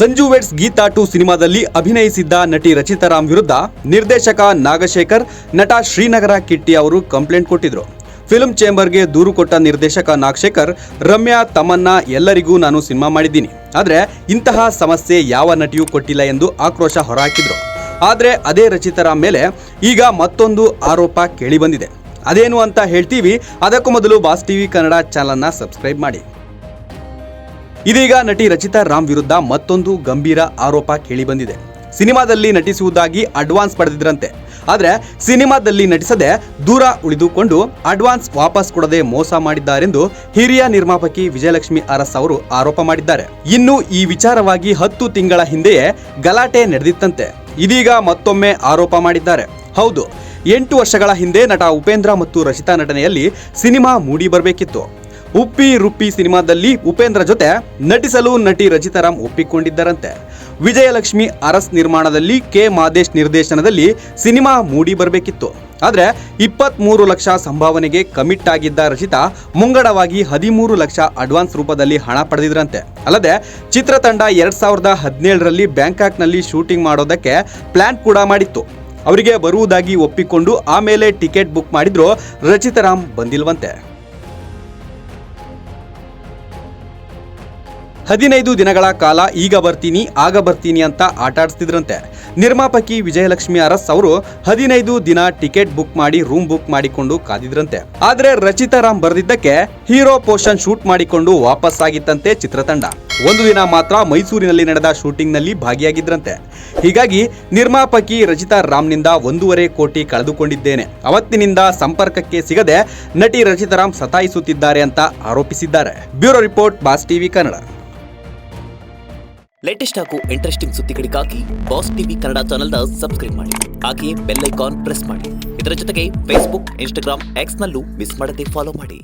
Sanju weds Geetha 2 ಸಿನಿಮಾದಲ್ಲಿ ಅಭಿನಯಿಸಿದ್ದ ನಟಿ ರಚಿತಾ ರಾಮ್ ವಿರುದ್ಧ ನಿರ್ದೇಶಕ ನಾಗಶೇಖರ್, ನಟ ಶ್ರೀನಗರ ಕಿಟ್ಟಿ ಅವರು ಕಂಪ್ಲೇಂಟ್ ಕೊಟ್ಟಿದ್ರು. ಫಿಲ್ಮ್ ಚೇಂಬರ್ಗೆ ದೂರು ಕೊಟ್ಟ ನಿರ್ದೇಶಕ ನಾಗಶೇಖರ್, ರಮ್ಯಾ, ತಮನ್ನಾ ಎಲ್ಲರಿಗೂ ನಾನು ಸಿನಿಮಾ ಮಾಡಿದ್ದೀನಿ, ಆದರೆ ಇಂತಹ ಸಮಸ್ಯೆ ಯಾವ ನಟಿಯೂ ಕೊಟ್ಟಿಲ್ಲ ಎಂದು ಆಕ್ರೋಶ ಹೊರಹಾಕಿದ್ರು. ಆದರೆ ಅದೇ ರಚಿತಾ ರಾಮ್ ಮೇಲೆ ಈಗ ಮತ್ತೊಂದು ಆರೋಪ ಕೇಳಿಬಂದಿದೆ. ಅದೇನು ಅಂತ ಹೇಳ್ತೀವಿ. ಅದಕ್ಕೂ ಮೊದಲು ಬಾಸ್ ಟಿವಿ ಕನ್ನಡ ಚಾನಲ್ನ ಸಬ್ಸ್ಕ್ರೈಬ್ ಮಾಡಿ. ಇದೀಗ ನಟಿ ರಚಿತಾ ರಾಮ್ ವಿರುದ್ಧ ಮತ್ತೊಂದು ಗಂಭೀರ ಆರೋಪ ಕೇಳಿಬಂದಿದೆ. ಸಿನಿಮಾದಲ್ಲಿ ನಟಿಸುವುದಾಗಿ ಅಡ್ವಾನ್ಸ್ ಪಡೆದಿದ್ರಂತೆ. ಆದರೆ ಸಿನಿಮಾದಲ್ಲಿ ನಟಿಸದೆ ದೂರ ಉಳಿದುಕೊಂಡು ಅಡ್ವಾನ್ಸ್ ವಾಪಸ್ ಕೊಡದೆ ಮೋಸ ಮಾಡಿದ್ದಾರೆಂದು ಹಿರಿಯ ನಿರ್ಮಾಪಕಿ ವಿಜಯಲಕ್ಷ್ಮಿ ಅರಸ್ ಅವರು ಆರೋಪ ಮಾಡಿದ್ದಾರೆ. ಇನ್ನು ಈ ವಿಚಾರವಾಗಿ 10 ತಿಂಗಳ ಹಿಂದೆಯೇ ಗಲಾಟೆ ನಡೆದಿತ್ತಂತೆ. ಇದೀಗ ಮತ್ತೊಮ್ಮೆ ಆರೋಪ ಮಾಡಿದ್ದಾರೆ. ಹೌದು, 8 ವರ್ಷಗಳ ಹಿಂದೆ ನಟ ಉಪೇಂದ್ರ ಮತ್ತು ರಚಿತಾ ನಟನೆಯಲ್ಲಿ ಸಿನಿಮಾ ಮೂಡಿ ಬರಬೇಕಿತ್ತು. ಉಪ್ಪಿ ರುಪ್ಪಿ ಸಿನಿಮಾದಲ್ಲಿ ಉಪೇಂದ್ರ ಜೊತೆ ನಟಿಸಲು ನಟಿ ರಚಿತಾ ರಾಮ್ ಒಪ್ಪಿಕೊಂಡಿದ್ದರಂತೆ. ವಿಜಯಲಕ್ಷ್ಮಿ ಅರಸ್ ನಿರ್ಮಾಣದಲ್ಲಿ ಕೆ ಮಾದೇಶ್ ನಿರ್ದೇಶನದಲ್ಲಿ ಸಿನಿಮಾ ಮೂಡಿ ಬರಬೇಕಿತ್ತು. ಆದರೆ 23 ಲಕ್ಷ ಸಂಭಾವನೆಗೆ ಕಮಿಟ್ ಆಗಿದ್ದ ರಚಿತಾ ಮುಂಗಡವಾಗಿ 13 ಲಕ್ಷ ಅಡ್ವಾನ್ಸ್ ರೂಪದಲ್ಲಿ ಹಣ ಪಡೆದಿದ್ರಂತೆ. ಅಲ್ಲದೆ ಚಿತ್ರತಂಡ 2017ರಲ್ಲಿ ಬ್ಯಾಂಕಾಕ್ನಲ್ಲಿ ಶೂಟಿಂಗ್ ಮಾಡೋದಕ್ಕೆ ಪ್ಲಾನ್ ಕೂಡ ಮಾಡಿತ್ತು. ಅವರಿಗೆ ಬರುವುದಾಗಿ ಒಪ್ಪಿಕೊಂಡು ಆಮೇಲೆ ಟಿಕೆಟ್ ಬುಕ್ ಮಾಡಿದ್ರು. ರಚಿತಾ ರಾಮ್ ಬಂದಿಲ್ವಂತೆ. 15 ದಿನಗಳ ಕಾಲ ಈಗ ಬರ್ತೀನಿ ಆಗ ಬರ್ತೀನಿ ಅಂತ ಆಟಾಡಿಸ್ತಿದ್ರಂತೆ. ನಿರ್ಮಾಪಕಿ ವಿಜಯಲಕ್ಷ್ಮಿ ಅರಸ್ ಅವರು 15 ದಿನ ಟಿಕೆಟ್ ಬುಕ್ ಮಾಡಿ ರೂಮ್ ಬುಕ್ ಮಾಡಿಕೊಂಡು ಕಾದಿದ್ರಂತೆ. ಆದ್ರೆ ರಚಿತಾ ರಾಮ್ ಬರೆದಿದ್ದಕ್ಕೆ ಹೀರೋ ಪೋರ್ಷನ್ ಶೂಟ್ ಮಾಡಿಕೊಂಡು ವಾಪಸ್ ಆಗಿತ್ತಂತೆ ಚಿತ್ರತಂಡ. ಒಂದು ದಿನ ಮಾತ್ರ ಮೈಸೂರಿನಲ್ಲಿ ನಡೆದ ಶೂಟಿಂಗ್ ನಲ್ಲಿ ಭಾಗಿಯಾಗಿದ್ರಂತೆ. ಹೀಗಾಗಿ ನಿರ್ಮಾಪಕಿ ರಚಿತಾ ರಾಮ್ನಿಂದ 1.5 ಕೋಟಿ ಕಳೆದುಕೊಂಡಿದ್ದೇನೆ, ಅವತ್ತಿನಿಂದ ಸಂಪರ್ಕಕ್ಕೆ ಸಿಗದೆ ನಟಿ ರಚಿತಾ ರಾಮ್ ಸತಾಯಿಸುತ್ತಿದ್ದಾರೆ ಅಂತ ಆರೋಪಿಸಿದ್ದಾರೆ. Bureau report, boss TV Kannada. Latest ಹಾಗೂ ಇಂಟ್ರೆಸ್ಟಿಂಗ್ ಸುದ್ದಿಗಳಿಗಾಗಿ ಬಾಸ್ ಟಿವಿ ಕನ್ನಡ ಚಾನೆಲ್ನ ಸಬ್ಸ್ಕ್ರೈಬ್ ಮಾಡಿ. ಹಾಗೆಯೇ ಬೆಲ್ ಐಕಾನ್ ಪ್ರೆಸ್ ಮಾಡಿ. ಇದರ ಜೊತೆಗೆ ಫೇಸ್ಬುಕ್, ಇನ್ಸ್ಟಾಗ್ರಾಮ್, ಎಕ್ಸ್ ನಲ್ಲೂ ಮಿಸ್ ಮಾಡದೆ ಫಾಲೋ ಮಾಡಿ.